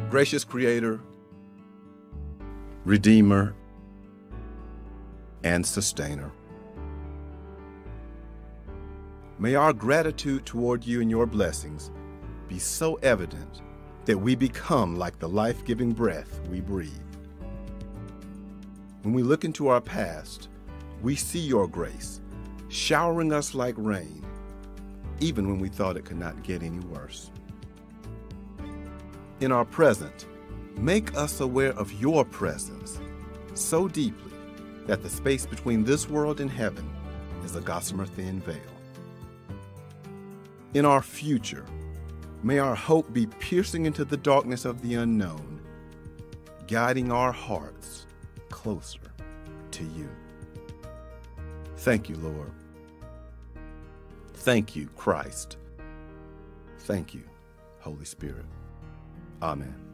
Gracious Creator, Redeemer, and Sustainer, may our gratitude toward you and your blessings be so evident that we become like the life-giving breath we breathe. When we look into our past, we see your grace showering us like rain, even when we thought it could not get any worse. In our present, make us aware of your presence so deeply that the space between this world and heaven is a gossamer thin veil. In our future, may our hope be piercing into the darkness of the unknown, guiding our hearts closer to you. Thank you, Lord. Thank you, Christ. Thank you, Holy Spirit. Amen.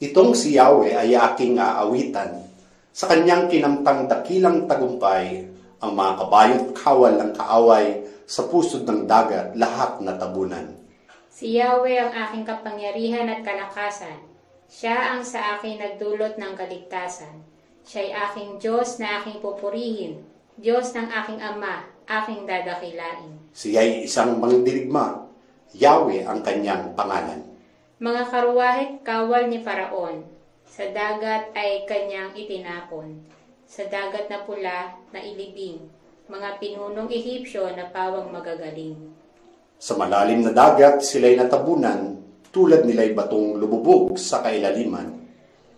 Itong si Yahweh ay aking aawitan. Sa kanyang kinamtang dakilang tagumpay, ang mga kabayo't kawal ng kaaway sa pusod ng dagat, lahat na tabunan. Si Yahweh ang aking kapangyarihan at kalakasan. Siya ang sa akin nagdulot ng kaligtasan. Siya'y aking Diyos na aking pupurihin, Diyos ng aking Ama, aking dadakilain. Siya'y isang mangdirigma, Yahweh ang kanyang pangalan. Mga karwahe kawal ni Faraon, sa dagat ay kanyang itinapon. Sa dagat na pula na ilibing, mga pinunong Ehipsyo na pawang magagaling. Sa malalim na dagat sila'y natabunan, tulad nila'y batong lumubog sa kailaliman.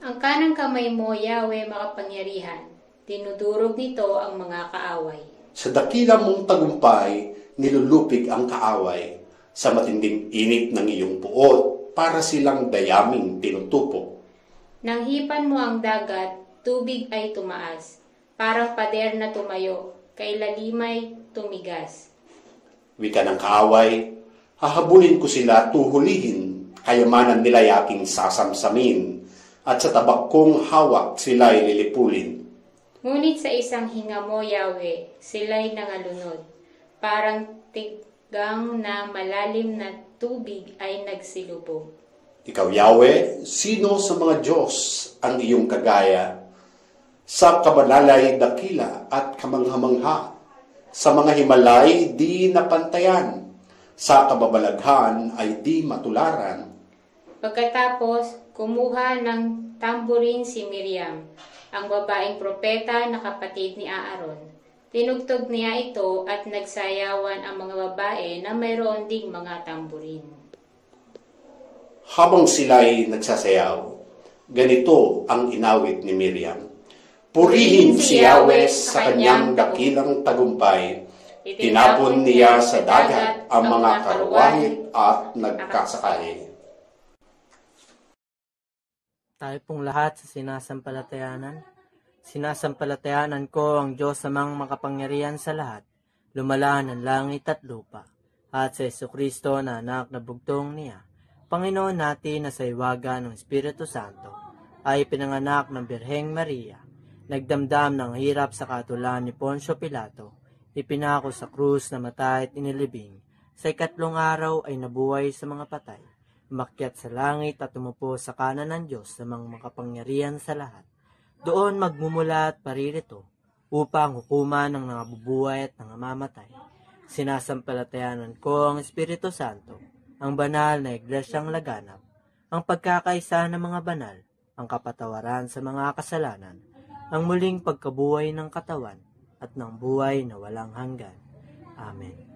Ang kanang kamay mo, Yahweh, makapangyarihan, tinudurog nito ang mga kaaway. Sa dakila mong tagumpay, nilulupig ang kaaway. Sa matinding init ng iyong puot, para silang dayaming tinutupok. Nang hipan mo ang dagat, tubig ay tumaas. Parang pader na tumayo, kailalimay tumigas. Wika ng kaaway, Hahabulin ko sila tuhulihin, kayamanan nila'y aking sasamsamin, at sa tabak kong hawak sila'y lilipulin. Ngunit sa isang hinga mo, Yahweh, sila'y nangalunod. Parang tigang na malalim na tubig ay nagsilubog. Ikaw, Yahweh, sino sa mga Diyos ang iyong kagaya? Sa kabanalay dakila at kamanghamangha, sa mga himalay di napantayan, sa kababalaghan ay di matularan. Pagkatapos, kumuha ng tamburin si Miriam, ang babaeng propeta na kapatid ni Aaron. Tinugtog niya ito at nagsayawan ang mga babae na mayroon ding mga tamburin. Habang sila'y nagsasayaw, ganito ang inawit ni Miriam. Purihin si Yahweh sa kanyang dakilang tagumpay. Tinapon niya sa dagat ang mga karwahit at nagkasakay. Tayo pong lahat sa sinasampalatayanan. Sinasampalatayanan ko ang Diyos amang makapangyarihan sa lahat, lumalaan ng langit at lupa, at sa Jesucristo na anak na bugtong niya, Panginoon natin na sa iwaga ng Espiritu Santo, ay pinanganak ng Birheng Maria, nagdamdam ng hirap sa katulan ni Poncio Pilato, ipinako sa krus na matay at inilibing, sa ikatlong araw ay nabuhay sa mga patay, umakyat sa langit at umupo sa kanan ng Diyos amang makapangyarihan sa lahat. Doon magmumula at paririto upang hukuman ng nangabubuhay at nangamamaday. Sinasampalatayanan ko ang Espiritu Santo, ang banal na iglesyang laganap, ang pagkakaisa ng mga banal, ang kapatawaran sa mga kasalanan, ang muling pagkabuhay ng katawan at ng buhay na walang hanggan. Amen.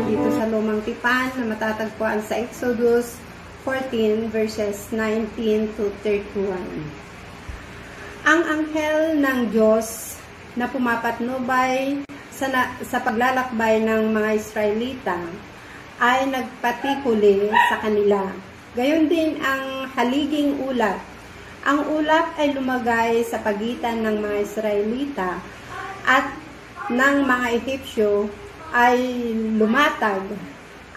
Dito sa Lumang Tipan na matatagpuan sa Exodus 14 verses 19 to 31. Ang anghel ng Diyos na pumapatnubay sa paglalakbay ng mga Israelita ay nagpatikuli sa kanila. Gayon din ang haliging ulap. Ang ulap ay lumagay sa pagitan ng mga Israelita at ng mga Ehipsyo ay lumatag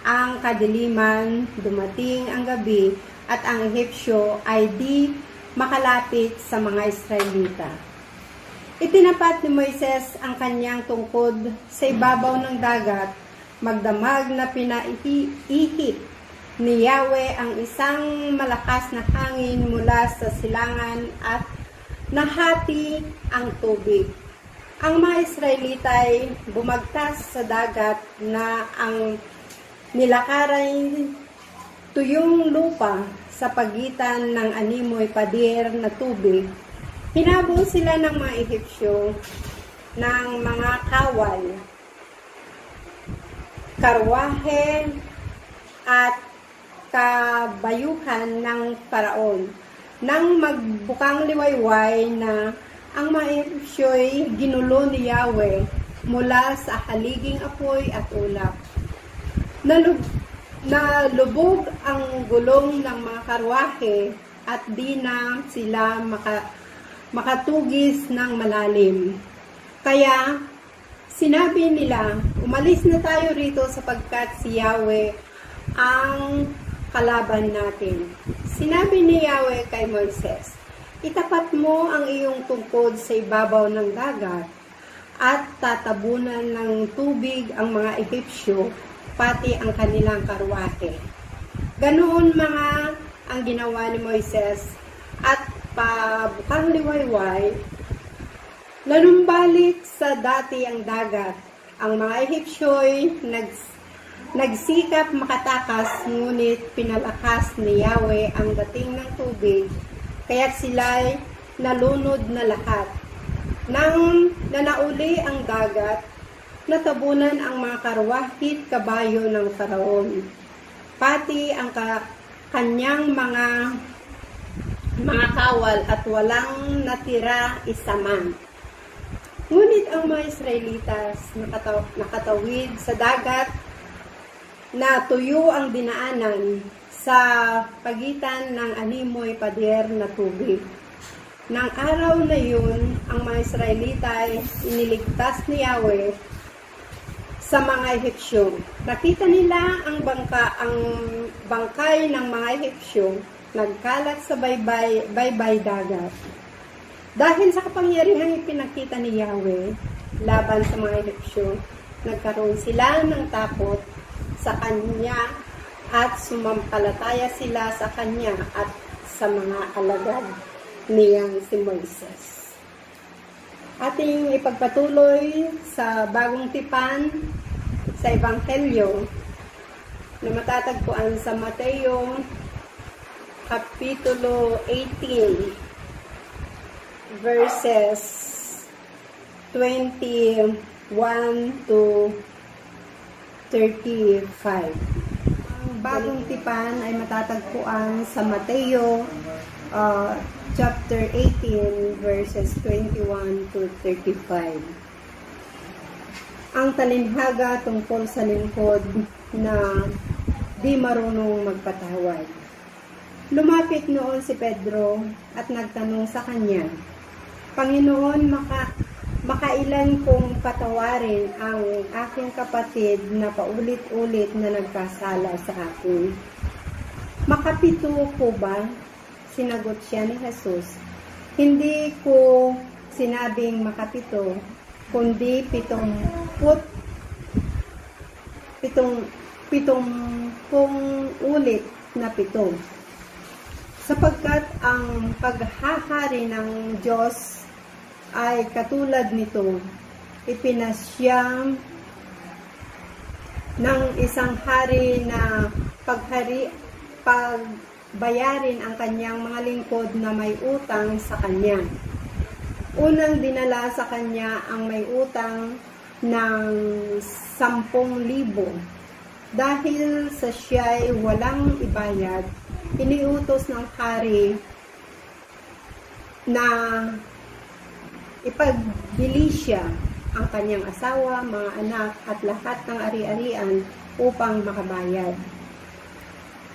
ang kadiliman, dumating ang gabi, at ang Ehipsyo ay di makalapit sa mga Israelita. Itinapat ni Moises ang kanyang tungkod sa ibabaw ng dagat, magdamag na pinaihip ni Yahweh ang isang malakas na hangin mula sa silangan at nahati ang tubig. Ang mga Israelita ay bumagtas sa dagat na ang nilakaray tuyong lupa sa pagitan ng animoy pader na tubig. Hinabol sila ng mga Ehipsyo ng mga kawal, karwahe at kabayuhan ng Paraon. Nang magbukang liwayway na ang mga Ehipsyo'y ginulo ni Yahweh mula sa haliging apoy at ulap. Nalubog ang gulong ng mga karwahe at di na sila makatugis ng malalim. Kaya sinabi nila, umalis na tayo rito sapagkat si Yahweh ang kalaban natin. Sinabi ni Yahweh kay Moises, itapat mo ang iyong tungkod sa ibabaw ng dagat at tatabunan ng tubig ang mga Ehipsyo, pati ang kanilang karwahe. Ganoon ang ginawa ni Moises at pabukang liwayway, nanumbalik sa dati ang dagat. Ang mga Ehipsyo'y nagsikap makatakas, ngunit pinalakas ni Yahweh ang dating ng tubig, kaya't sila'y nalunod na lahat. Nang nanauli ang dagat, natabunan ang mga karwahit kabayo ng Faraon, pati ang kanyang mga kawal at walang natira isa man. Ngunit ang mga Israelitas nakatawid sa dagat na tuyo ang dinaanan sa pagitan ng animoy pader na tubig. Nang araw na yun, ang mga Israelita ay iniligtas ni Yahweh sa mga Ehipsyo. Nakita nila ang bangkay ng mga Ehipsyo nagkalat sa baybay dagat. Dahil sa kapangyarihang ipinakita ni Yahweh laban sa mga Ehipsyo, nagkaroon sila ng takot sa kanya at sumampalataya sila sa kanya at sa mga alagad niyang si Moises. Ating ipagpatuloy sa bagong tipan sa Ebanghelyo na matatagpuan sa Mateo Kapitulo 18 verses 21 to 35. Ang bagong tipan ay matatagpuan sa Mateo chapter 18 verses 21 to 35. Ang talinhaga tungkol sa lingkod na di marunong magpatawad. Lumapit noon si Pedro at nagtanong sa kanya, Panginoon, makailan kong patawarin ang aking kapatid na paulit-ulit na nagkasala sa akin? Makapito ko ba? Sinagot siya ni Jesus. Hindi ko sinabing makapito, kundi 70 ulit na 7. Sapagkat ang paghahari ng Diyos ay katulad nito, ipinasyam ng isang hari na pagbayarin ang kanyang mga lingkod na may utang sa kanya. Unang dinala sa kanya ang may utang ng 10,000. Dahil sa siya'y walang ibayad, iniutos ng hari na ipagbili siya ang kanyang asawa, mga anak at lahat ng ari-arian upang makabayad.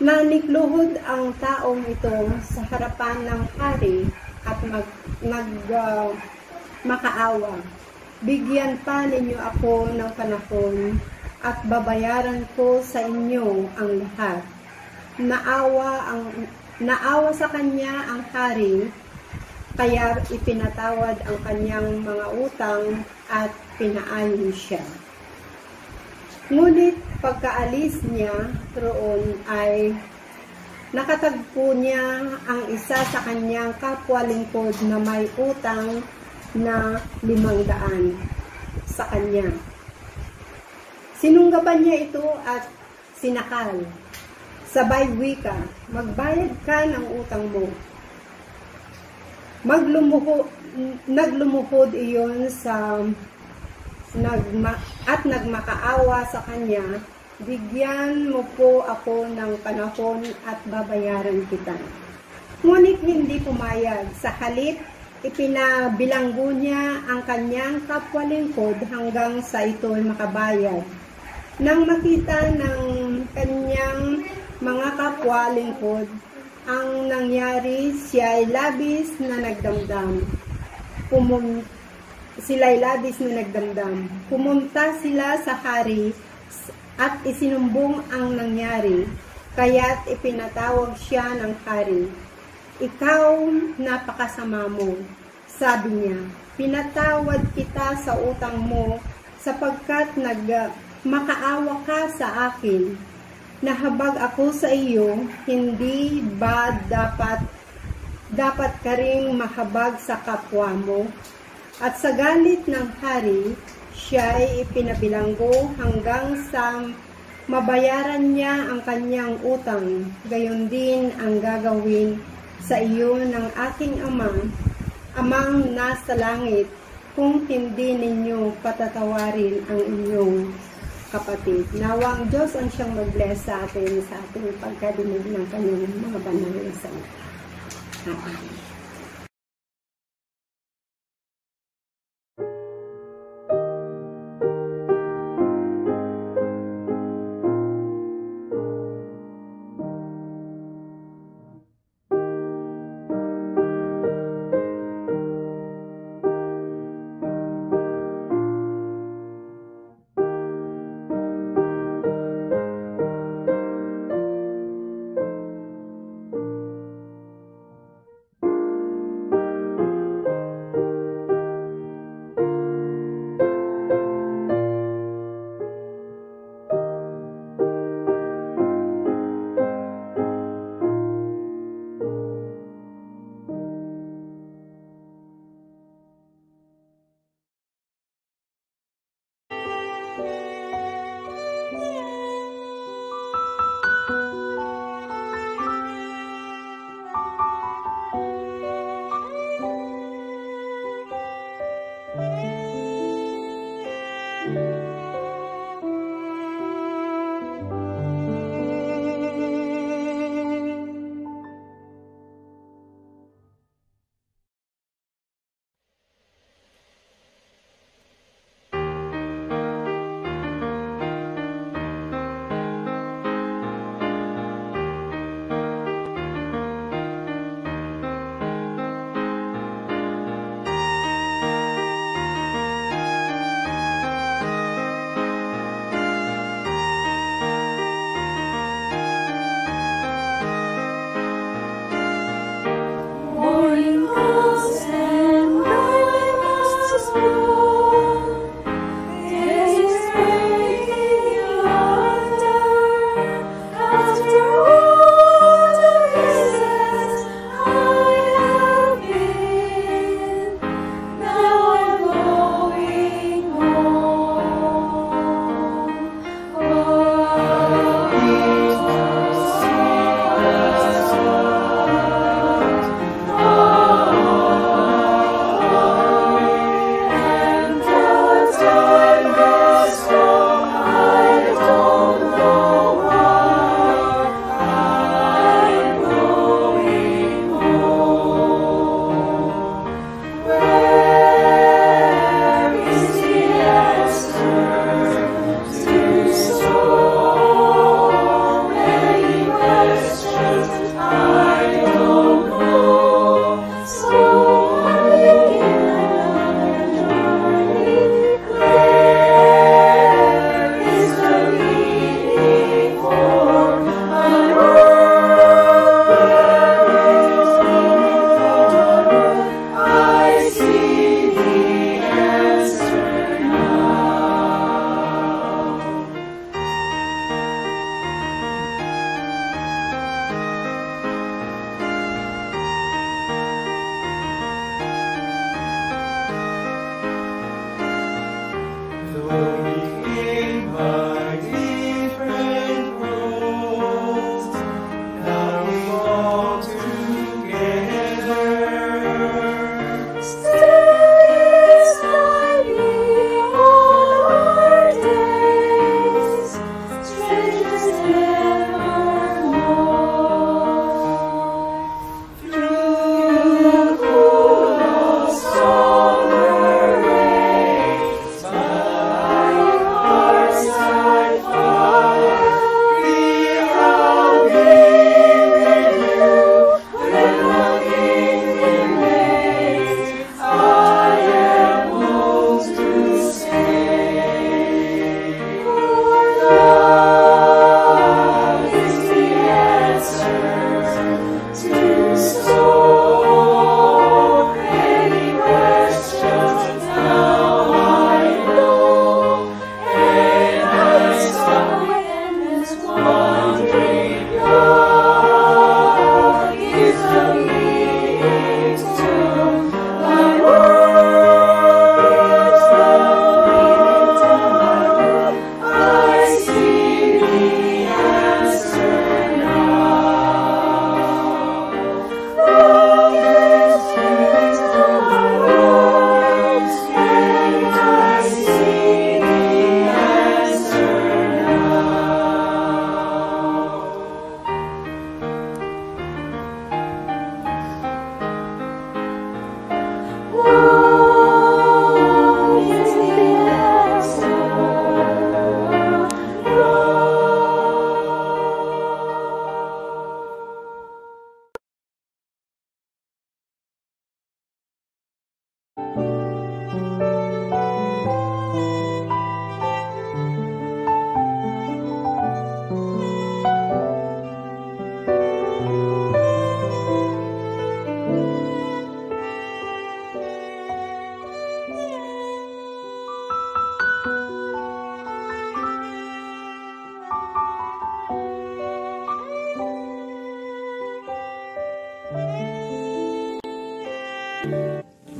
Nanikluhod ang taong ito sa harapan ng hari at makaawa. Bigyan pa ninyo ako ng panahon at babayaran ko sa inyo ang lahat. Naawa sa kanya ang hari kaya ipinatawad ang kanyang mga utang at pinaayon siya. Ngunit pagkaalis niya roon ay nakatagpo niya ang isa sa kanyang kapwa-lingkod na may utang na 500 sa kanya. Sinunggaban niya ito at sinakal. Sabay wika, magbayad ka ng utang mo. Naglumuhod iyon at nagmakaawa sa kanya, bigyan mo po ako ng panahon at babayaran kita. Ngunit hindi pumayag. Sa halip, ipinabilanggo niya ang kanyang kapwa-lingkod hanggang sa ito'y makabayad. Nang makita ng kanyang mga kapwa-lingkod ang nangyari, sila'y labis na nagdamdam. Pumunta sila sa hari at isinumbong ang nangyari, kaya't ipinatawag siya ng hari. Ikaw, napakasama mo, sabi niya. Pinatawad kita sa utang mo sapagkat makaawa ka sa akin. Nahabag ako sa iyo, hindi ba dapat ka ring mahabag sa kapwa mo? At sa galit ng hari, siya ay ipinabilanggo hanggang sa mabayaran niya ang kanyang utang. Gayon din ang gagawin sa iyo ng aking amang nasa langit, kung hindi ninyo patatawarin ang inyong kapatid. Nawa ang Diyos ang siyang mag-bless sa atin sa ating pagkadinig ng kanyang mga banal na salita. Amen.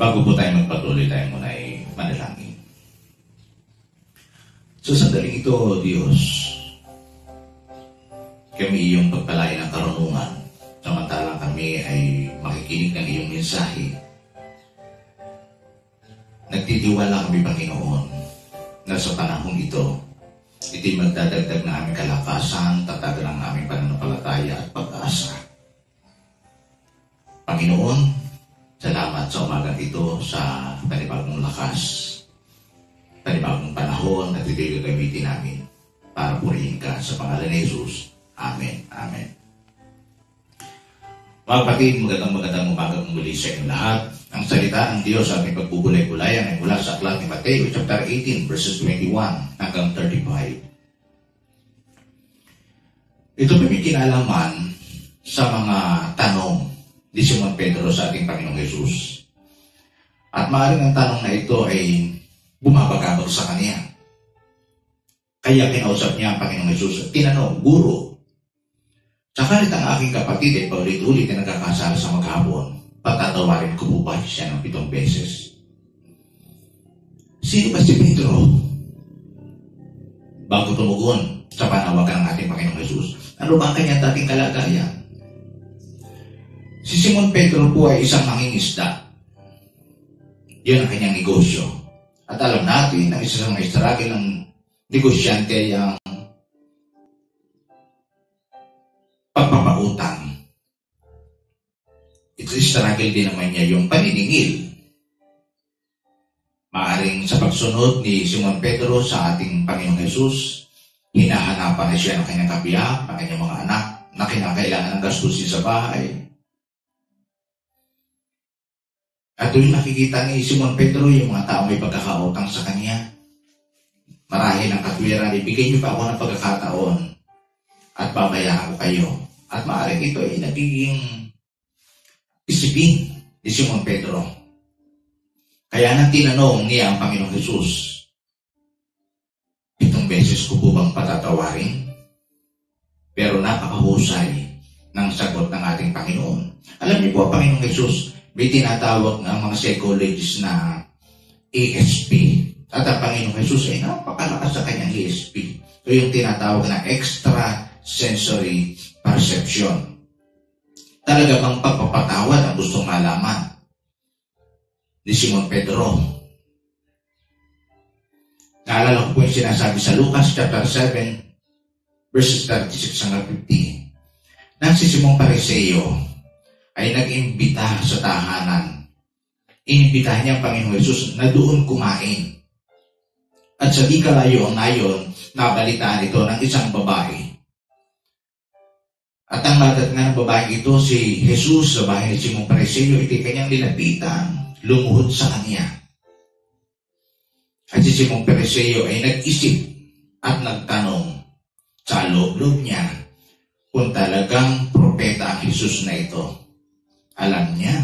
Bago po tayo magpatuloy, tayo muna ay manalangin. So sa sandaling ito, Diyos, kami iyong pagpalain ng karunungan, samantalang kami ay makikinig ng iyong mensahe. Nagtitiwala kami, Panginoon, na sa panahon ito, ito'y magdadagdag na aming kalakasan, tatagal ang aming pananampalataya at pag-asa. Panginoon, salamat sa umagang ito sa panibagong lakas, panibagong panahon at ito'y gagamitin namin para purihin ka sa pangalan ni Jesus. Amen. Amen. Mga kapatid, magandang umaga muli sa inyo lahat. Ang salita ng Diyos sa ating pagbubulay-bulayan ay mula sa aklat ni Mateo chapter 18 verses 21 hanggang 35. Ito po may kinalaman sa mga tanong ni Simon Pedro sa ating Panginoong Jesus. At maaaring ang tanong na ito ay bumabagabag sa kanya. Kaya kinausap niya ang Panginoong Jesus at tinanong, Guro, sakalit ang aking kapatid ay paulit-ulit na nagkakasala sa maghapon, patatawarin ko po ba siya ng 7 beses? Sino ba si Pedro? Bago tumugon sa panawagan ng ating Panginoong Jesus, ano ba ang kanyang dating kalagayan? Si Simon Pedro po ay isang mangingisda. Yun ang kanyang negosyo. At alam natin na isa sa mga struggle ng negosyante ay ang pagpapautang. Ito struggle din naman niya yung paniningil. Maaring sa pagsunod ni Simon Pedro sa ating Panginoong Jesus, hinahanapan na siya ng kanyang kabiyak, ng kanyang mga anak, na kinakailangan ng gastusin sa bahay. At doon nakikita ni Simon Pedro yung mga tao may pagkakautang sa kanya. Marahil ang katwiran, ibigay niyo pa ako ng pagkakataon at babayaran ko kayo. At maaaring ito ay nagiging isipin ni Simon Pedro. Kaya nang tinanong niya ang Panginoong Jesus, 7 beses ko po bang patatawarin? Pero napakahusay ng sagot ng ating Panginoon. Alam niyo po, Panginoong Jesus, may tinatawag ng mga psychologists na ESP. At ang Panginoong Jesus ay napakalakas sa kanyang ESP. Ito yung tinatawag na extrasensory perception. Talaga bang pagpapatawad ang gustong malaman ni Simon Pedro? Naalala ko po yung sinasabi sa Lucas chapter 7 verses 36 hanggang 50. Nang si Simon Pariseo ay nag-imbita sa tahanan. Inimbitahan niya ang Panginoong Jesus na doon kumain. At sa di kalayo ang ngayon, nabalitaan ito ng isang babae. At ang nadatnan ng babae ito, si Jesus sa bahay ni Simon Pariseo, iti kanyang nilapitan, lumuhod sa kanya. At si Simon Pariseo ay nag-isip at nagtanong sa loob-loob niya kung talagang propeta ang Jesus na ito. Alam niya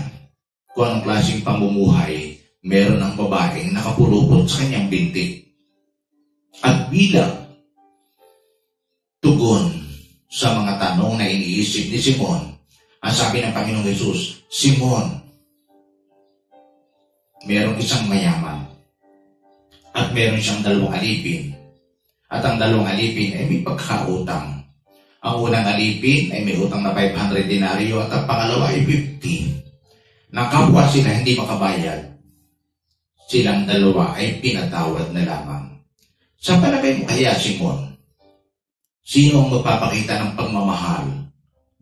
kung anong klaseng pamumuhay meron ng babaeng nakapulupot sa kanyang binti. At bilang tugon sa mga tanong na iniisip ni Simon, ang sabi ng Panginoong Jesus, Simon, merong isang mayaman at meron siyang 2 alipin. At ang 2 alipin ay may pagkautang. Ang unang alipin ay may utang na 500 denaryo at ang pangalawa ay 50. Nang kapwa sila hindi makabayad, silang 2 ay pinatawad na lamang. Sa palagay mo kaya, Simon, sino ang magpapakita ng pagmamahal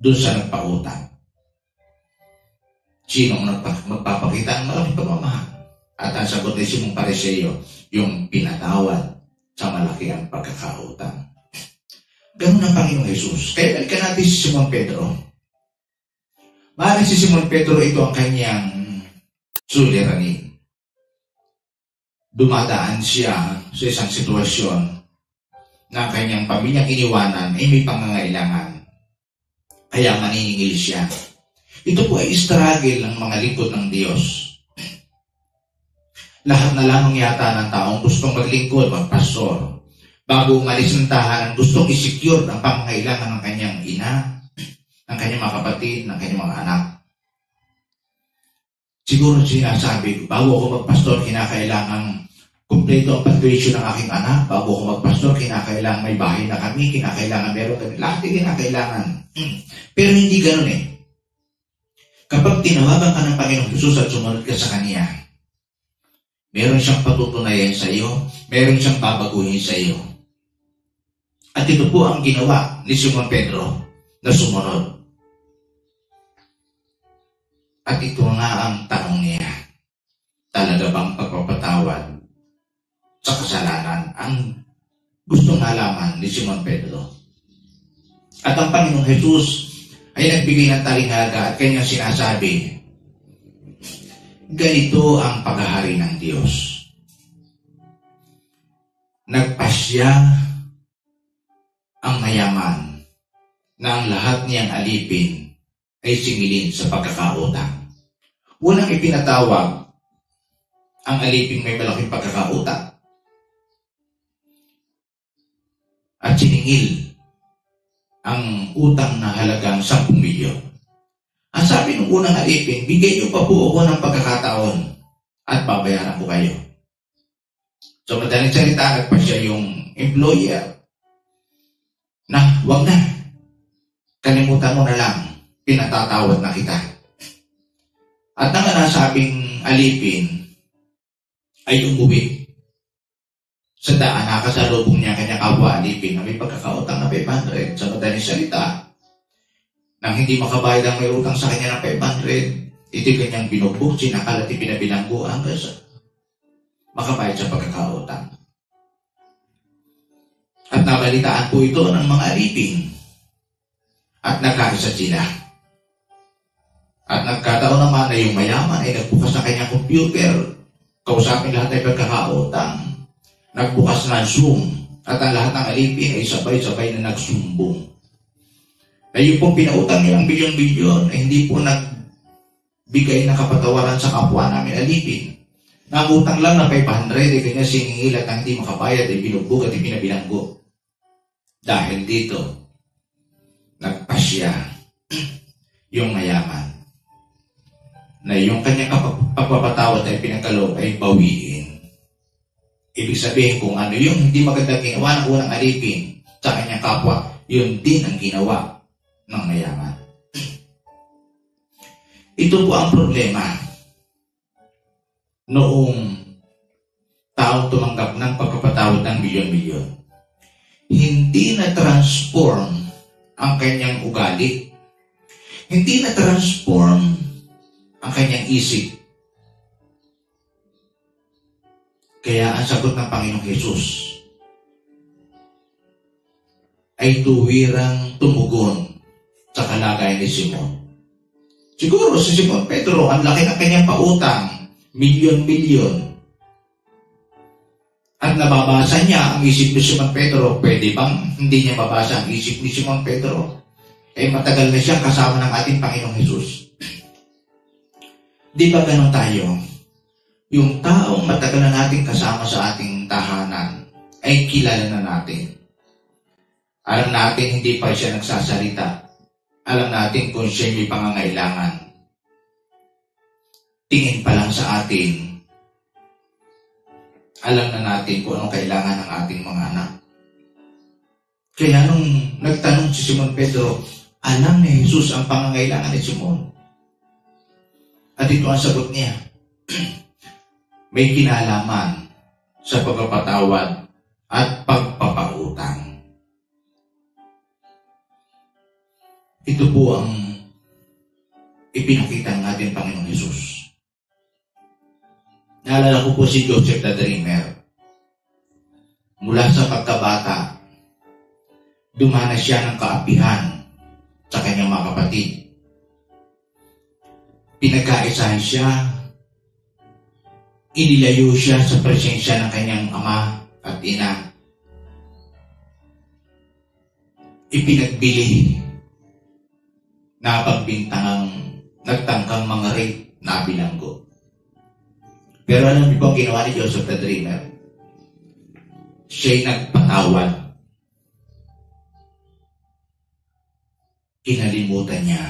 doon sa nagpautang? Sino ang magpapakita ng malaking pagmamahal? At ang sagot ni Simon Pariseo, yung pinatawad sa malaki ang pagkakautang. Ganun ang Panginoong Jesus. Kaya balikan natin si Simon Pedro. Maaaring si Simon Pedro, ito ang kanyang suliranin. Dumadaan siya sa isang sitwasyon na ang kanyang pamilyang iniwanan ay may pangangailangan. Kaya maniningil siya. Ito po ay struggle ng mga lingkod ng Diyos. Lahat na lamang yata ng taong gustong maglingkod, magpastor. Bago umalis ng tahanan, gustong isecure ang pangangailangan ng kanyang ina, ng kanyang mga kapatid, ng kanyang mga anak. Siguro sinasabi ko, bago ako magpastor, kinakailangan kumpleto ang pag-tuition ng aking anak. Bago ako magpastor, kinakailangan may bahay na kami, kinakailangan meron kami. Lahat yung kinakailangan. Pero hindi ganun eh. Kapag tinawagan ka ng Panginoong Jesus at sumunod ka sa Kanya, meron siyang patutunayan sa iyo, meron siyang babaguhin sa iyo. At ito po ang ginawa ni Simon Pedro na sumunod. At ito nga ang tanong niya, talaga bang pagpapatawad sa kasalanan ang gustong malaman ni Simon Pedro? At ang Panginoong Jesus ay nagbigay ng talinghaga at kanyang sinasabi, ganito ang paghahari ng Diyos. Nagpasya ang mayaman na ang lahat niyang alipin ay singilin sa pagkakautang. Unang ipinatawag ang aliping may malaking pagkakautang at siningil ang utang na halagang 10 milyon. Ang sabi ng unang alipin, bigay niyo pa po ako ng pagkakataon at babayaran ko kayo. So madaling salita, nagpasya yung employer na wag na, kalimutan mo na lang, pinatatawad na kita. At ang nasabing alipin ay umuwi sa daan, nakasalubong niya kanyang kapwa alipin na may pagkakautang na 500. Sa madaling salita, nang hindi makabayad ang may utang sa kanya ng 500, ito kanyang binugbog, sinakal at ipinabilanggo hanggang sa makabayad sa pagkakautang. At nabalitaan po ito ng mga alipin at nagkaisa sila. At nagkataon naman na yung mayaman ay nagbukas ng kanyang computer, kausapin lahat ay pagkakautang, nagbukas ng Zoom, at ang lahat ng alipin ay sabay-sabay na nagsumbong. Na yung pong pinautang nilang bilyon-bilyon ay hindi po nagbigay ng kapatawaran sa kapwa namin alipin. Nangutang lang na 500 ay kanya siningil at hindi makabayad ay binugbog at ipinabilanggo. Dahil dito, nagpasya yung mayaman na yung kanyang pagpapatawad ay pinagkaloob ay bawiin. Ibig sabihin kung ano yung hindi magandang ginawa ng unang alipin sa kanyang kapwa, yun din ang ginawa ng mayaman. Ito po ang problema noong taong tumanggap ng pagpapatawad ng milyon-milyon. Hindi na-transform ang kanyang ugali. Hindi na-transform ang kanyang isip. Kaya ang sagot ng Panginoong Hesus ay tuwirang tumugon sa kalagayan ni Simon. Siguro si Simon Pedro, ang laki ng kanyang pautang, milyon-milyon. At nababasa niya ang isip ni Simon Pedro. Pwede bang hindi niya mabasa ang isip ni Simon Pedro? Eh matagal na siya kasama ng ating Panginoong Hesus. Di ba ganun tayo? Yung taong matagal na natin kasama sa ating tahanan ay kilala na natin. Alam natin hindi pa siya nagsasalita. Alam natin kung siya may pangangailangan. Tingin pa lang sa atin, alam na natin kung anong kailangan ng ating mga anak. Kaya nung nagtanong si Simon Pedro, alam ni Jesus ang pangangailangan ni Simon. At ito ang sagot niya. May kinalaman sa pagpapatawad at pagpapautang. Ito po ang ipinakita ng ating Panginoong Hesus. Naalala ko po si Joseph the Dreamer. Mula sa pagkabata, dumanas siya ng kaapihan sa kanyang mga kapatid. Pinagkaisahan siya, inilayo siya sa presensya ng kanyang ama at ina. Ipinagbili na pagbintangang nagtangkang mga rape na bilanggo. Pero alam niyo po ang ginawa ni Joseph the Dreamer? Siya'y nagpatawad. Kinalimutan niya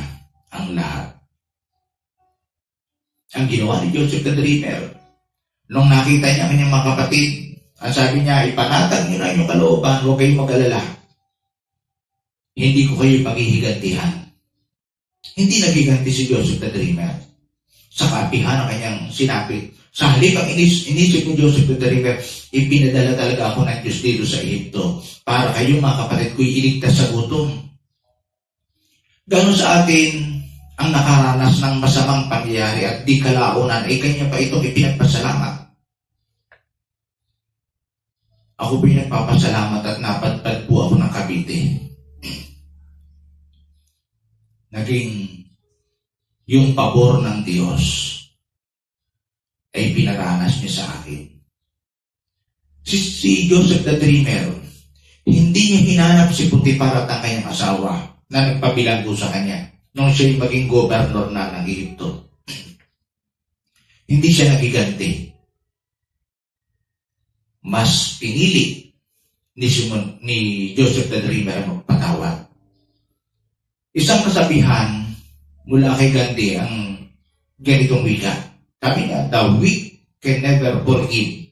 ang lahat. ang ginawa ni Joseph the Dreamer. Nung nakita niya kanyang mga kapatid, ang sabi niya, ipanatag niyo na inyong kalooban, huwag kayong mag-alala. Hindi ko kayo paghihigantihan. Hindi naghiganti si Joseph the Dreamer sa kapihan ng kanyang sinabi. Sa halip ang inisip ni Joseph the Dreamer, ipinadala talaga ako ng Diyos dito sa Egypto para kayong mga kapatid ko'y iligtas sa gutom. Gano'n sa atin ang nakaranas ng masamang pangyayari at di kalaunan ay kanya pa itong ipinagpasalamat. Ako po'y nagpapasalamat at napadpad po ako ng Cavite. Naging yung pabor ng Diyos ay pinaranas niya sa akin. Si Joseph the Dreamer, hindi niya hinanap si Potifar at ang kanyang asawa na nagpabilanggo sa kanya nung siya'y maging gobernador na ng Egypto. Hindi siya nagiganti. Mas pinili ni Joseph the Dreamer magpatawad. Isang kasabihan mula kay Gandhi ang ganitong wika. Sabi niya, the weak can never forgive.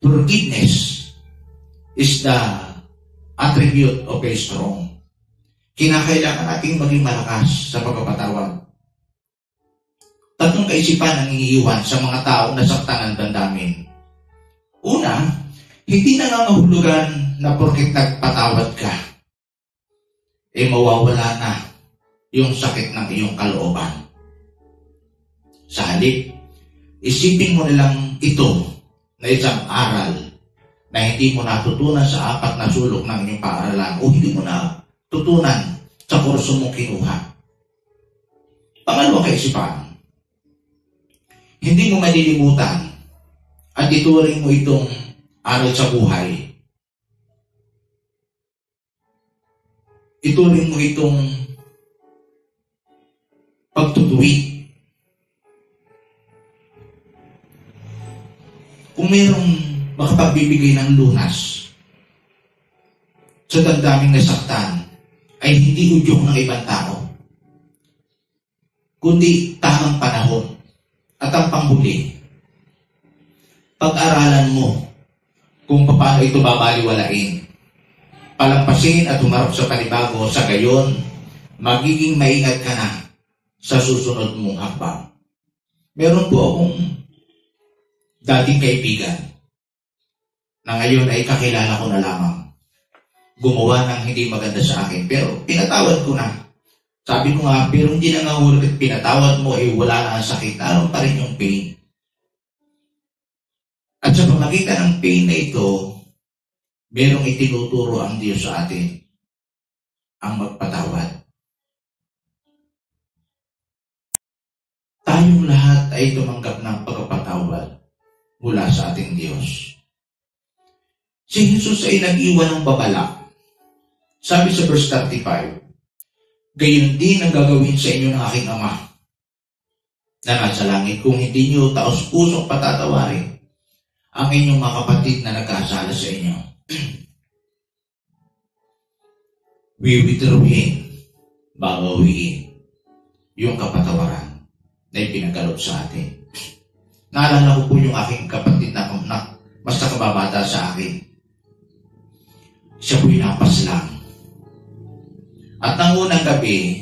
Forgiveness is the attribute of a strong. Kinakailangan nating maging malakas sa pagpapatawad. Tatlong kaisipan ang iniiwan sa mga taong nasaktan ng damdamin. Una, hindi nangangahulugan na porket nagpatawad ka, mawawala na yung sakit ng iyong kalooban. Sa halip, isipin mo nilang ito na isang aral na hindi mo natutunan sa 4 na sulok ng inyong paaralan o hindi mo natutunan sa kurso mong kinuha. Pangalawang kaisipan, hindi mo malilimutan at ituring mo itong aral sa buhay. Ituring mo itong pagtutuwi. Kung mayroong makapagbibigay ng lunas sa damdaming nasaktan, ay hindi udyok ng ibang tao, kundi tamang panahon at ang panghuli. Pag-aralan mo kung paano ito babaliwalain, palampasin at humarap sa panibago, sa gayon, magiging maingat ka na sa susunod mong hakbang. Meron po akong dating kaibigan na ngayon ay kakilala ko na lamang. Gumawa ng hindi maganda sa akin, pero pinatawad ko na. Sabi ko nga, pero hindi na nga ulit pinatawad mo, wala na ang sakit, naroon pa rin yung pain. At sa pamagitan ng pain na ito, merong itinuturo ang Diyos sa atin, ang magpatawad. Tayong lahat ay tumanggap ng pagpapatawad mula sa ating Diyos. Si Jesus ay nag-iwan ng babala. Sabi sa verse 35, gayon din ang gagawin sa inyo ng aking Ama na nasa langit kung hindi niyo taos-pusong patatawarin ang inyong mga kapatid na nagkasala sa inyo. Wiwitruhin, babawiin yung kapatawaran na ipinagalot sa atin. Naalala ko po yung aking kapatid na mas nakababata sa akin. Siya po'y napaslang. At nang unang gabi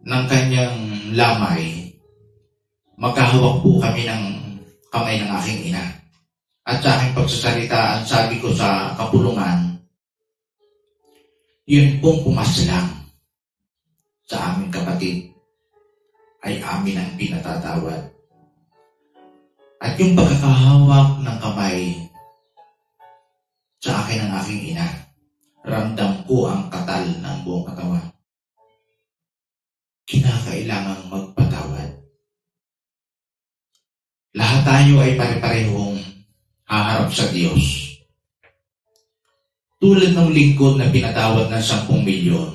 ng kanyang lamay, magkahawak po kami ng kamay ng aking ina. At sa aking pagsasalitaan, sabi ko sa kapulungan, yun pong pumaslang sa aming kapatid ay amin ang pinatatawad. At yung pagkakahawak ng kamay sa akin ng aking ina, ramdam ko ang katal ng buong katawan. Kinakailangang magpatawad. Lahat tayo ay pare-parehong haharap sa Diyos. Tulad ng lingkod na pinatawad ng 10 milyon,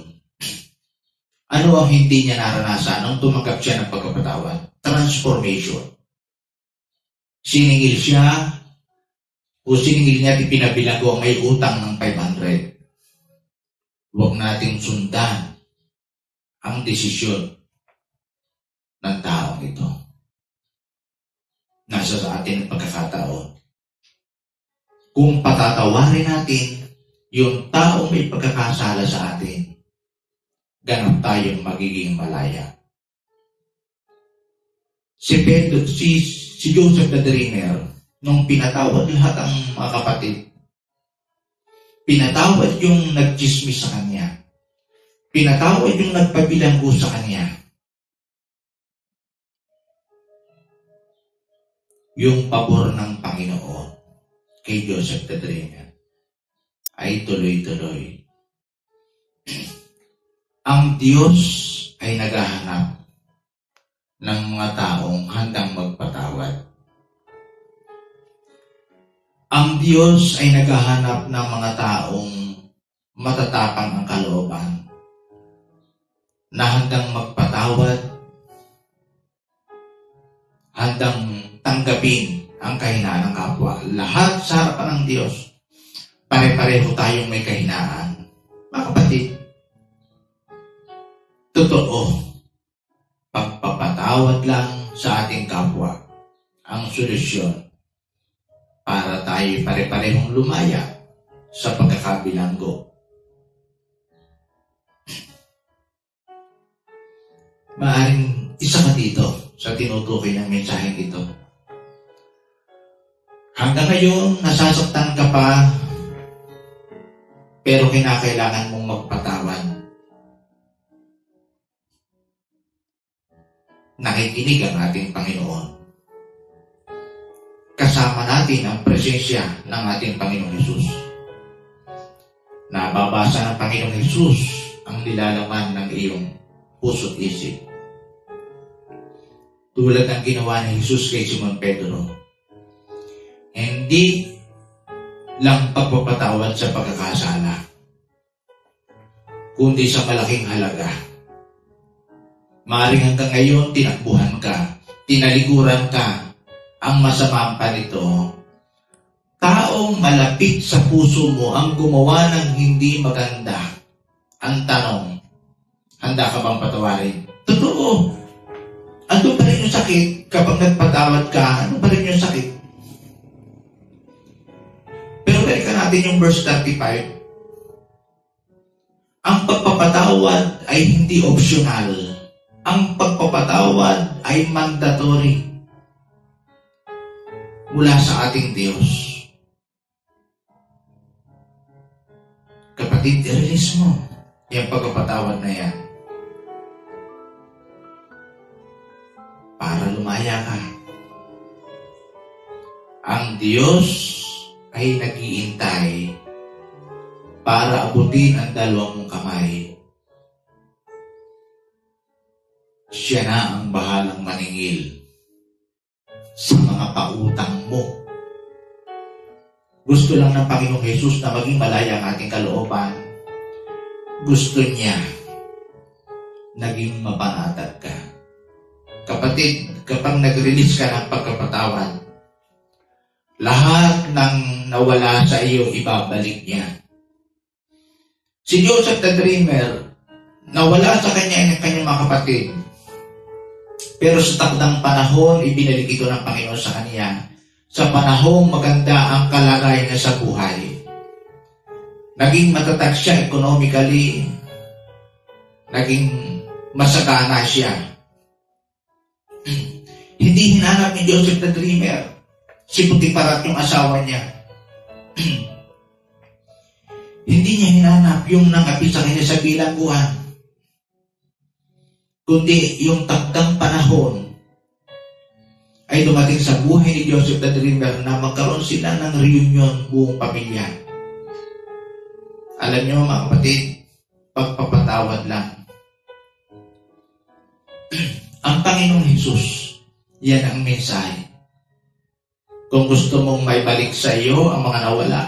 ano ang hindi niya naranasan nung tumanggap siya ng pagpapatawad? Transformation. Siningil siya o siningil niya at ipinabilang ko may utang ng 500. Huwag nating sundan ang desisyon ng taong ito. nasa sa atin ang pagkakataon. Kung patatawarin natin yung taong may pagkakasala sa atin, ganap tayong magiging malaya. Si Joseph the Dreamer, nung pinatawad lahat ang mga kapatid, pinatawad yung nagchismis sa kanya, pinatawad yung nagpabilanggo sa kanya, yung pabor ng Panginoon kay Joseph the Dreamer ay tuloy-tuloy. Ang Diyos ay naghahanap ng mga taong handang magpatawad. Ang Diyos ay naghahanap ng mga taong matatapang ang kalooban, na handang magpatawad, handang tanggapin ang kahinaan ng kapwa. Lahat sa harapan ng Diyos, pare-pareho tayong may kahinaan. Mga kapatid, totoo, pagpapatawad lang sa ating kapwa ang solusyon para tayo pare-parehong lumaya sa pagkakabilanggo. Maaring isa ka dito sa tinutukoy ng mensaheng ito. Hanggang ngayon, nasasaktan ka pa, pero kinakailangan mong magpatawad. Nakikinig ang ating Panginoon. Kasama natin ang presensya ng ating Panginoong Hesus. Nababasa ng Panginoong Hesus ang nilalaman ng iyong puso't isip. Tulad ng ginawa ni Hesus kay Simon Pedro, hindi lang pagpapatawad sa pagkakasala, kundi sa malaking halaga. Maaaring hanggang ngayon, tinakbuhan ka, tinalikuran ka, ang masama pa nito, taong malapit sa puso mo ang gumawa ng hindi maganda. Ang tanong, handa ka bang patawarin? Totoo. Ando pa rin yung sakit kapag nagpatawad ka, ano pa rin yung sakit? Pero balikan natin yung verse 35. Ang pagpapatawad ay hindi optional. Ang pagpapatawad ay mandatory mula sa ating Diyos. Kapatid, i-release mo yung pagpapatawad na yan para lumaya ka. Ang Diyos ay nag-iintay para abutin ang dalawang mong kamay. Siya na ang bahalang maningil sa mga pautang mo. Gusto lang ng Panginoong Hesus na maging malaya ang ating kalooban. Gusto niya naging mapanatag ka. Kapatid, kapag nag-release ka ng pagkapatawad, lahat ng nawala sa iyo, ibabalik niya. Si Joseph the Dreamer, nawala sa kanya ang kanyang mga kapatid. Pero sa takdang panahon, ibinalik ito ng Panginoon sa kanya. Sa panahong maganda ang kalagayan niya sa buhay. Naging matatag siya economically. Naging masagana siya. Hindi hinanap ni Joseph the Dreamer si Putiparat yung asawa niya. Hindi niya hinanap yung nangapi sa kanya sa bilangguan, kundi yung takdang panahon ay dumating sa buhay ni Joseph the Dreamer na magkaroon sila ng reunion buong pamilya. Alam niyo mga kapatid, pagpapatawad lang. Ang Panginoong Hesus, yan ang mensahe. Kung gusto mong maibalik sa iyo ang mga nawala,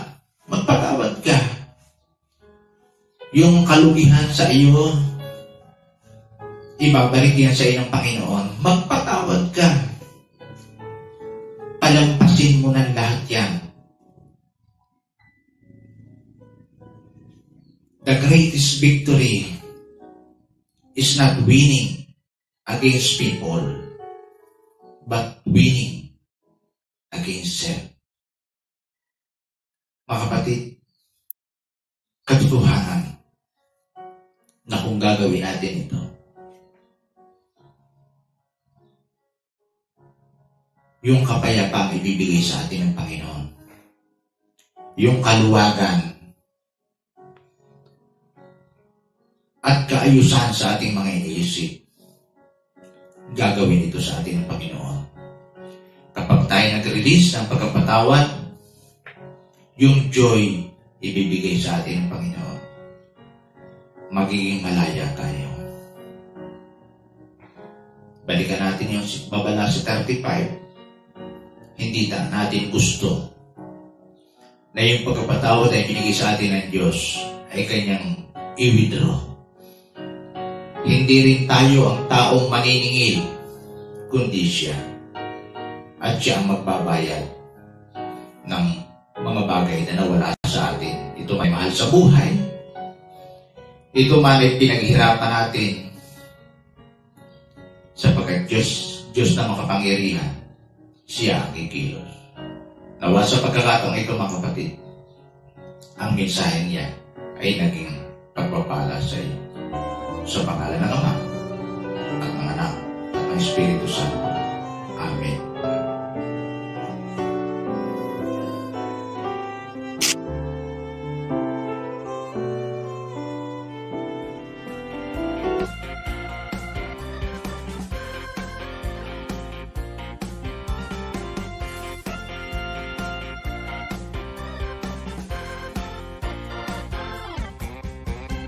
magpatawad ka. Yung kalugihan sa iyo, ibabalik yan sa iyo ng Panginoon. Magpatawad ka. Palampasin mo ng lahat yan. The greatest victory is not winning against people, but winning Mga kapatid, katotohanan na kung gagawin natin ito, yung kapayapang ibibigay sa atin ng Panginoon, yung kaluwagan at kaayusan sa ating mga iniisip, gagawin ito sa atin ng Panginoon. Kapag tayo nag-release ng pagkapatawad, yung joy ibibigay sa atin ng Panginoon, magiging malaya tayo. Balikan natin yung babala sa 35. Hindi natin gusto na yung pagkapatawad ay binigay sa atin ng Diyos ay kanyang i-withdraw. Hindi rin tayo ang taong maniningil, kundi siya. At siya ang magbabayad ng mga bagay na nawala sa atin. Ito may mahal sa buhay. Ito man ay pinaghirapan natin sapagkat Diyos na makapangyarihan, siya ang kikilos. Nawa sa pagkakataong ito, mga kapatid, ang mensahe niya ay naging pagpapala sa iyo. Sa pangalan ng Ama at ng Anak at ng Espiritu Santo. Amen.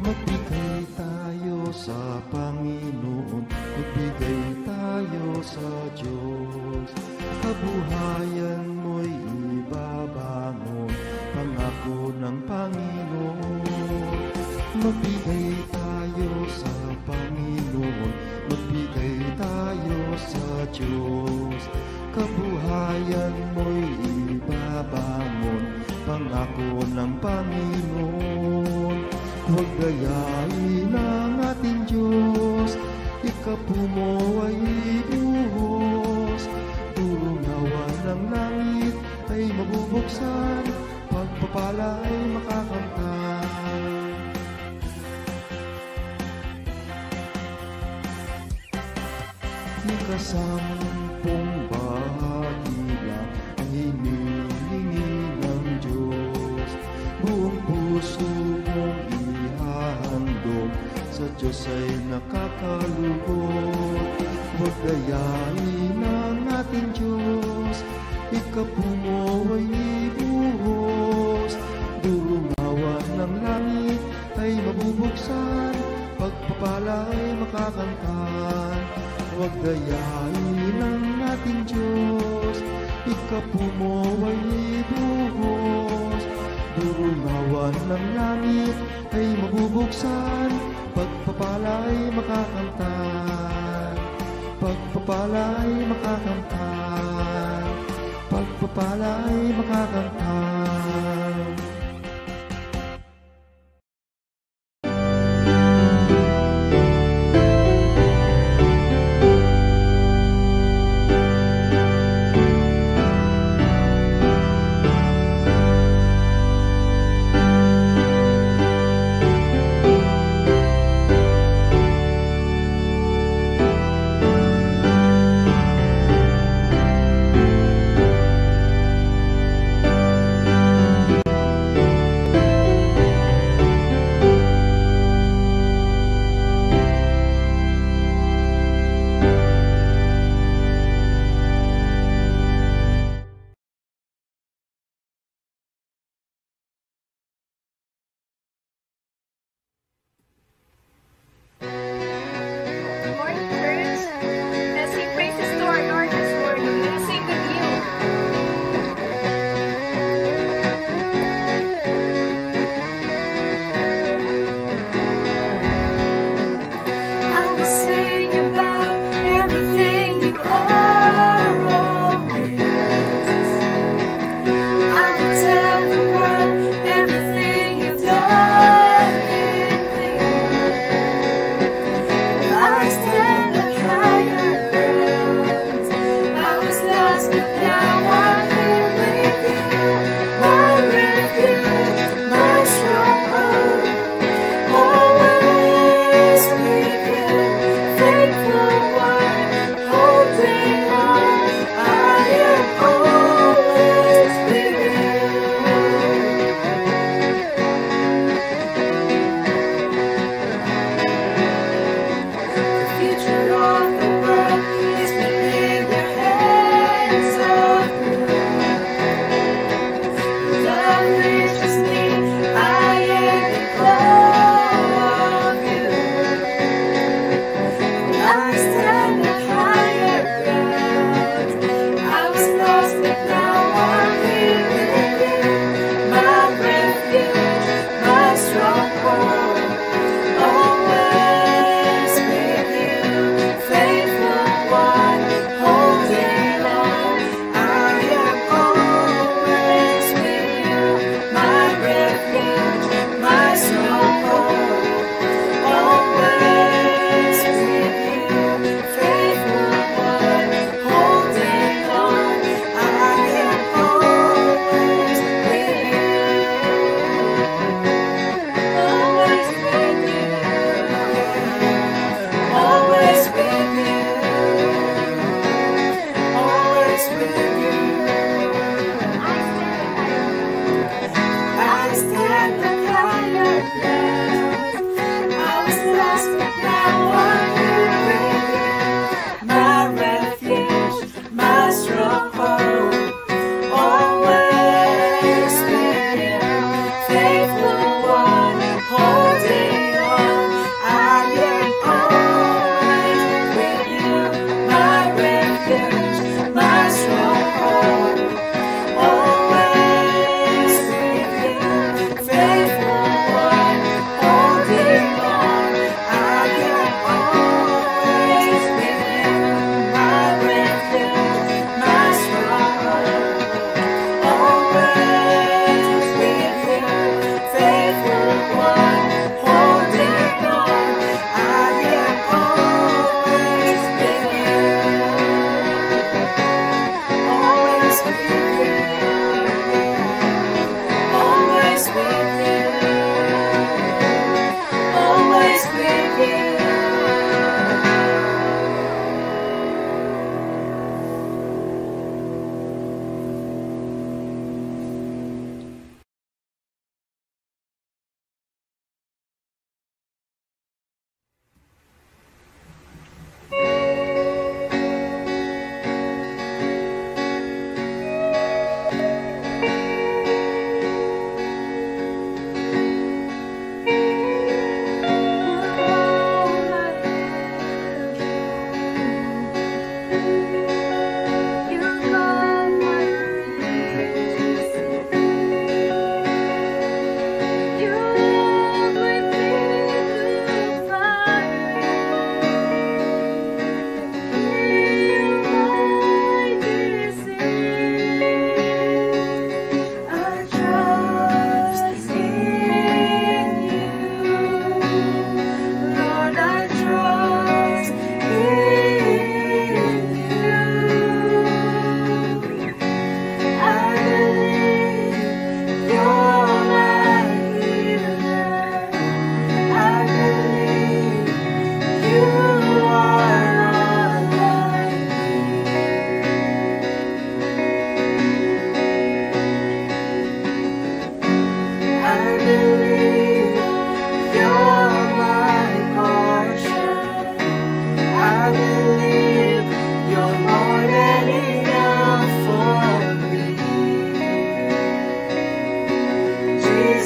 Magbigay tayo sa Panginoon, magbigay tayo sa Diyos. Kabuhayan mo'y ibabangon, pangako ng Panginoon. Magbigay tayo sa Panginoon, magbigay tayo sa Diyos. Kabuhayan mo'y ibabangon, pangako ng Panginoon. Huwag gayahin ang ating Diyos, ikapu mo ay ibuhos. Turunawan ng langit ay mabubuksan, pagpapala ay makakamtan. Ikasampung bahagi lang ang hinihingi ng Diyos. Buong puso mong ihahandog, sa Diyos ay nakakalugod. Huwag gayahin ang ating Diyos, ikapu mo ay ibuhos. Durungawan ng langit ay mabubuksan, pagpapala ay makakamtan. Huwag gayahin ang ating Diyos, ikapu mo ay ibuhos. Durungawan ng langit ay mabubuksan, pagpapala ay makakamtan. Pagpapala ay makakamtan, pagpapala ay makakamtan.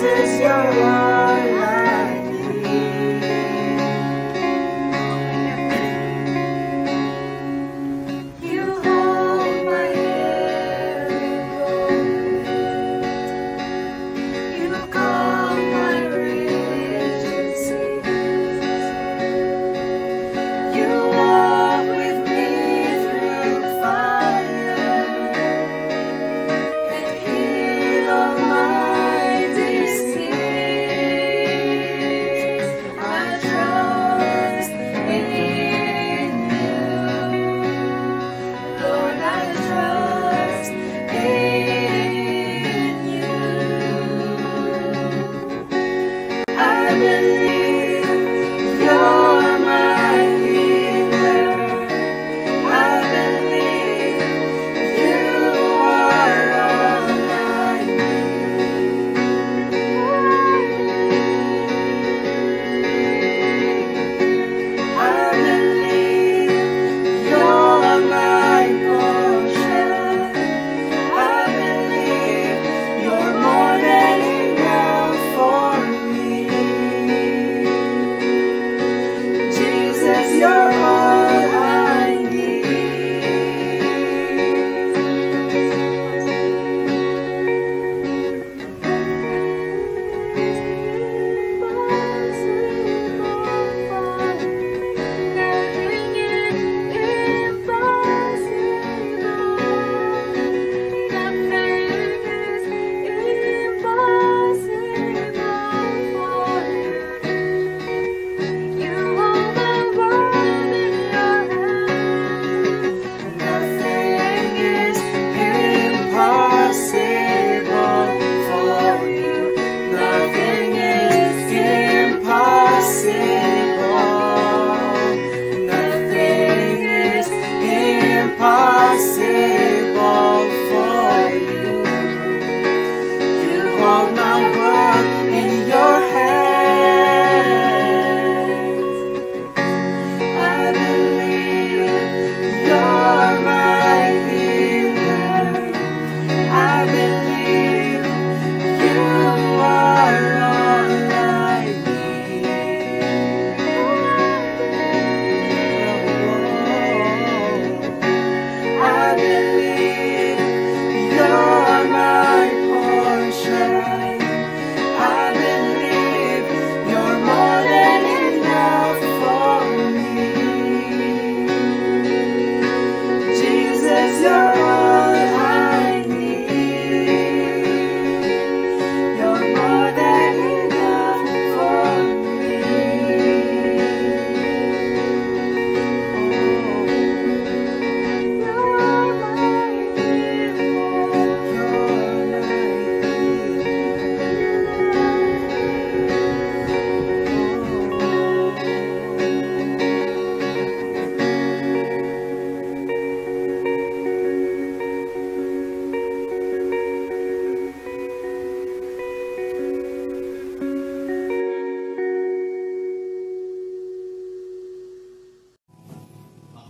Jesus, you're all I need. You hold my hand and hold me. You calm my raging seas. You walk with me through fire and heal all my disease. I trust in you, Lord. I trust in you. I believe you're my healer. I believe you are all I need. I believe you're my portion. I believe you're more than enough for me. Jesus, you're all I need.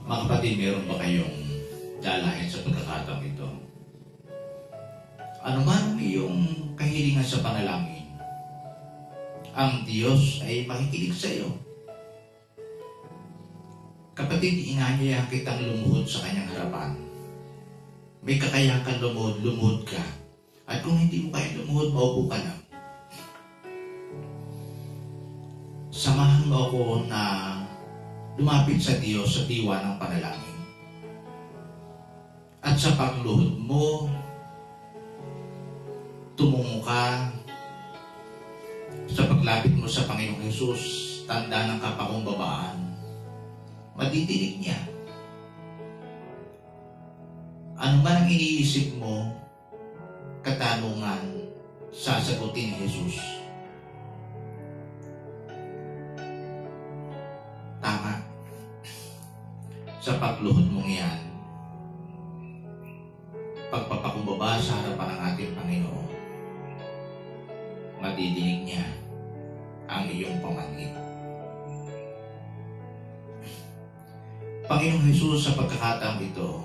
Mga kapatid, meron ba kayong dalahin sa pagkakataong ito? Ano man iyong kahilingan sa panalangin, ang Diyos ay makikinig sa iyo. Kapatid, inanyayahan kitang lumuhod sa kanyang harapan. May kakayakan lumuhod, lumuhod ka. At kung hindi mo kaya lumuhod, maupo ka lang. Samahan mo ako na lumapit sa Diyos sa diwa ng panalangin. At sa pagluhod mo, tumungo ka. Sa paglapit mo sa Panginoong Hesus, tanda ng kapakumbabaan. Madidinig niya. Ano man ang iniisip mo, katanungan, sasagutin ni Jesus. Tama. Sa pagluhod mong yan, pagpapakumbaba sa harapan ng ating Panginoon, madidinig niya ang iyong pamangkin. Panginoong Hesus, sa pagkakataong ito,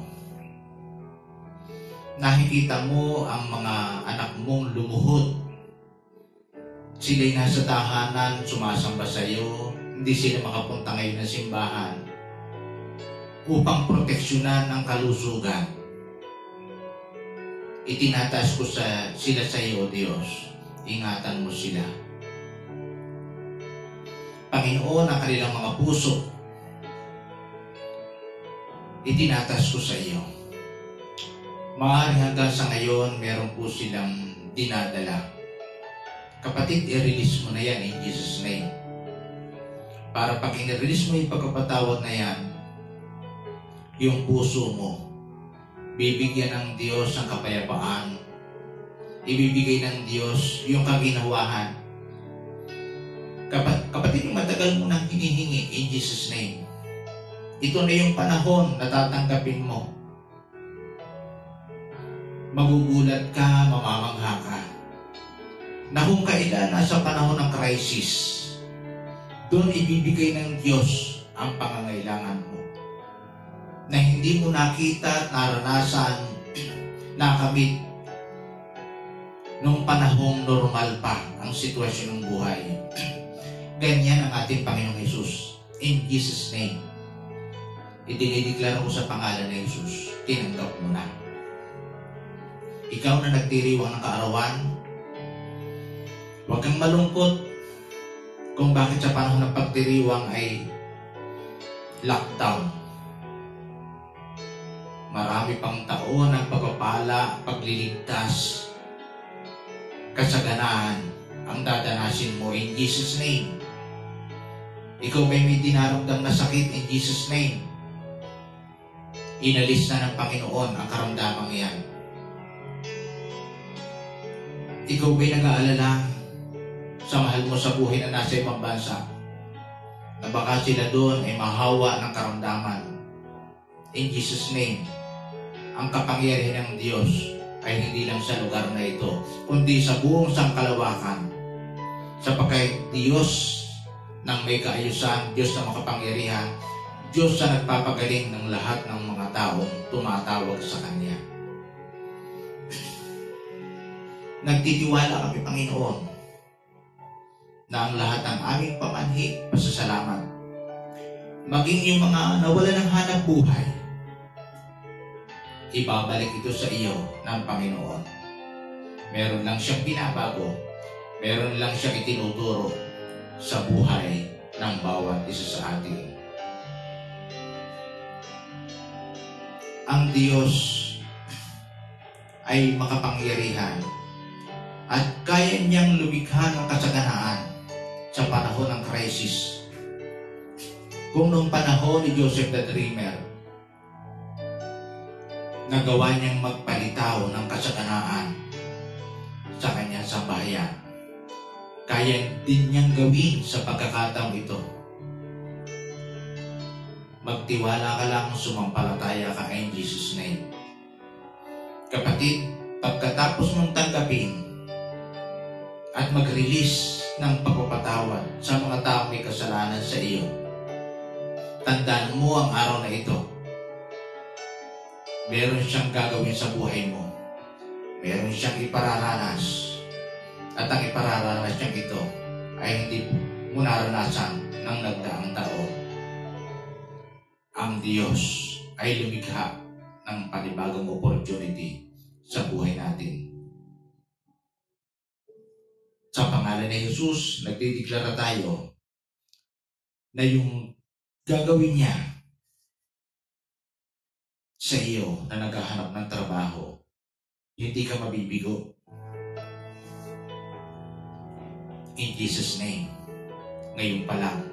nakikita mo ang mga anak mong lumuhod sila'y nasa tahanan, sumasamba sa iyo, hindi sila makapunta ngayon ng simbahan upang proteksyonan ang kalusugan. Itinataas ko sila sa iyo, O Diyos. Ingatan mo sila. Panginoon, ang kanilang mga puso, itinatas ko sa iyo. Maaaring hanggang sa ngayon, meron po silang dinadala. Kapatid, i-release mo na yan in Jesus' name. Para pag i-release mo yung pagkapatawad na yan, yung puso mo, bibigyan ng Diyos ang kapayapaan. Ibibigay ng Diyos yung kaginawahan. Kapatid, matagal mo nang hinihingi in Jesus' name. Ito na yung panahon na tatanggapin mo. Magugulat ka, mamamangha ka, na kung kailan nasa panahon ng crisis, doon ibibigay ng Diyos ang pangangailangan mo. Na hindi mo nakita at naranasan, nakamit, nung panahong normal pa ang sitwasyon ng buhay. Ganyan ang ating Panginoong Jesus. In Jesus' name. Idinideklara ko sa pangalan ng Jesus, tinanggap mo na. Ikaw na nagdiriwang ng kaarawan, huwag kang malungkot kung bakit sa panahon ng pagdiriwang ay lockdown. Marami pang taon ng pagpapala, pagliligtas, kasaganaan ang dadanasin mo in Jesus' name. Ikaw may dinaramdam na sakit in Jesus' name. Inalis na ng Panginoon ang karamdamang yan. Ikaw ba'y nag-aalala sa mahal mo sa buhay na nasa ibang bansa, na baka sila doon ay mahawa ng karamdaman? In Jesus' name, ang kapangyarihan ng Diyos ay hindi lang sa lugar na ito, kundi sa buong sangkalawakan. Sapagkat Diyos ng may kaayusan, Diyos na makapangyarihan, Diyos na nagpapagaling ng lahat ng mga taong tumatawag sa Kanya. Nagtitiwala kami, Panginoon, na ang lahat ng aming pamanhik, pasasalamat, maging yung mga nawala ng hanap buhay, ibabalik ito sa iyo ng Panginoon. Meron lang siyang binabago, meron lang siyang itinuturo sa buhay ng bawat isa sa atin. Ang Diyos ay makapangyarihan at kaya niyang lumikha ng kasaganaan sa panahon ng crisis. Kung noong panahon ni Joseph the Dreamer, nagawa niyang magpalitaw ng kasaganaan sa kanya sa bayan, kaya din niyang gawin sa pagkakataong ito. Magtiwala ka lang, sumampalataya ka in Jesus' name. Kapatid, pagkatapos mong tanggapin at mag-release ng pagpapatawad sa mga taong may kasalanan sa iyo, tandaan mo ang araw na ito. Meron siyang gagawin sa buhay mo. Meron siyang ipararanas. At ang ipararanas niyang ito ay hindi mo naranasan ng nagdaang taon. Ang Diyos ay lumikha ng panibagong opportunity sa buhay natin. Sa pangalan ni Jesus, nagdideklara tayo na yung gagawin niya sa iyo na naghahanap ng trabaho, hindi ka mabibigo. In Jesus' name, ngayon pa lang,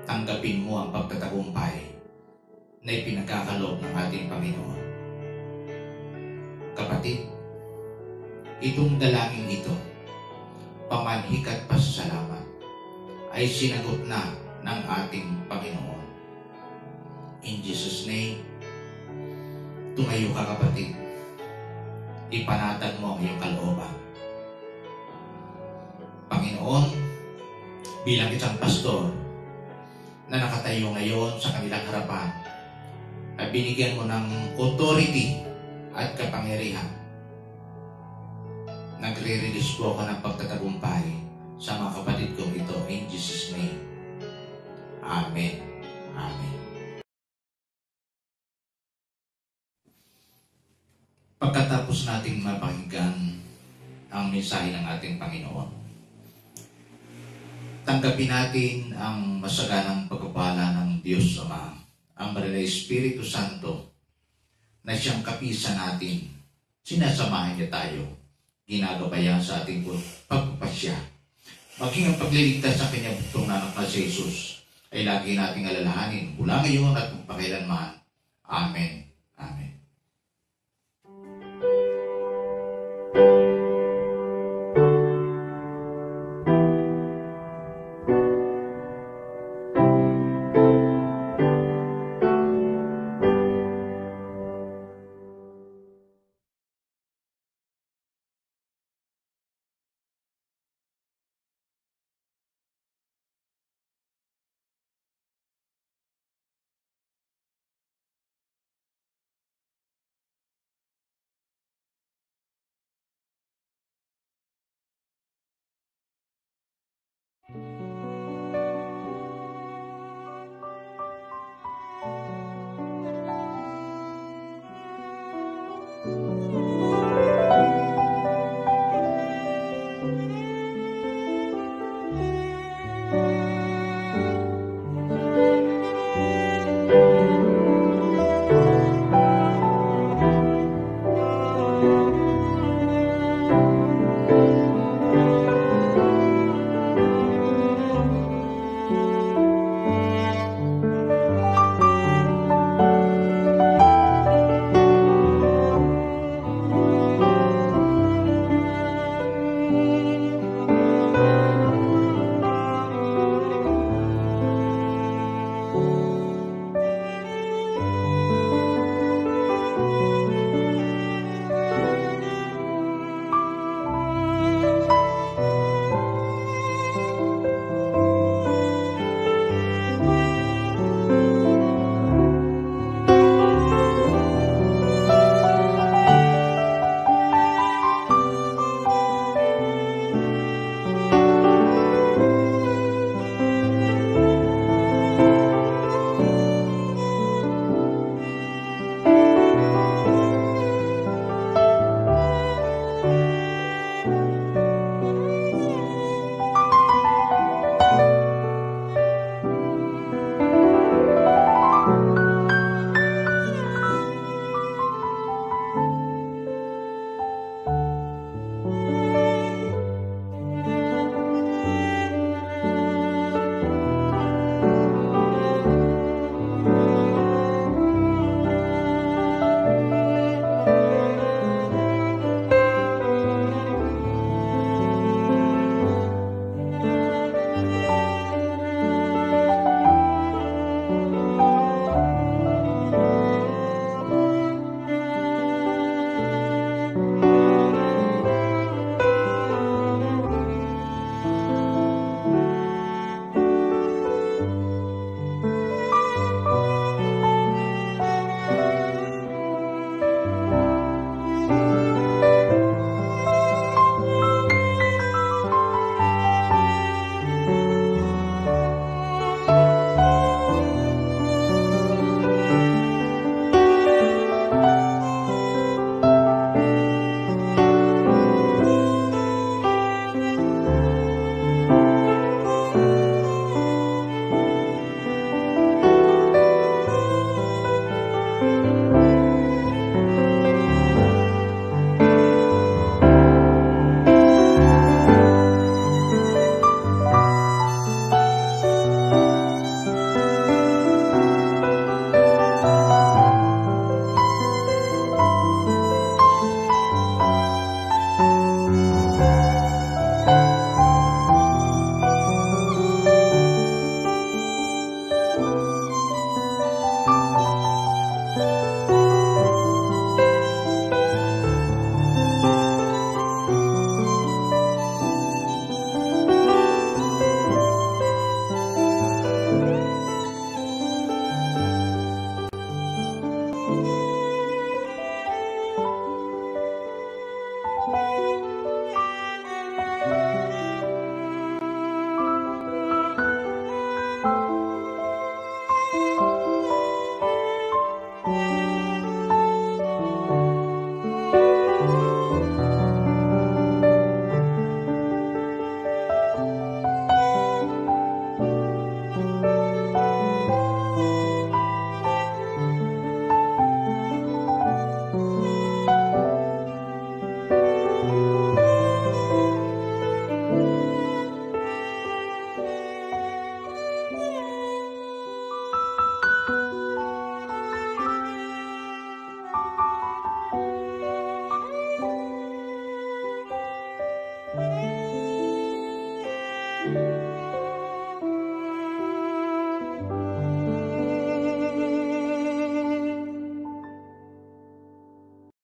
tanggapin mo ang pagtatagumpay na ipinagkakaloob ng ating Panginoon. Kapatid, itong dalangin ito, pamanhik at pasasalamat, ay sinagot na ng ating Panginoon. In Jesus' name, tumayo ka, kapatid. Ipanatag mo ang iyong kalooban. Panginoon, bilang isang pastor na nakatayo ngayon sa kanilang harapan, na binigyan mo ng authority at kapangyarihan, nagre-release po ako ng pagtatagumpay sa mga pagkatapos nating mapakinggan ang mensahe ng ating Panginoon, tanggapin natin ang masaganang pagpapala ng Diyos Ama, ang Banal na Espiritu Santo, na siyang kapisan natin. Sinasamahan niya tayo, ginagabayan sa ating pagpapasya. Maging ang pagliligtas sa kanyang bugtong na anak na si Jesus ay lagi nating alalahanin mula ngayon at magpakailanman. Amen. Amen.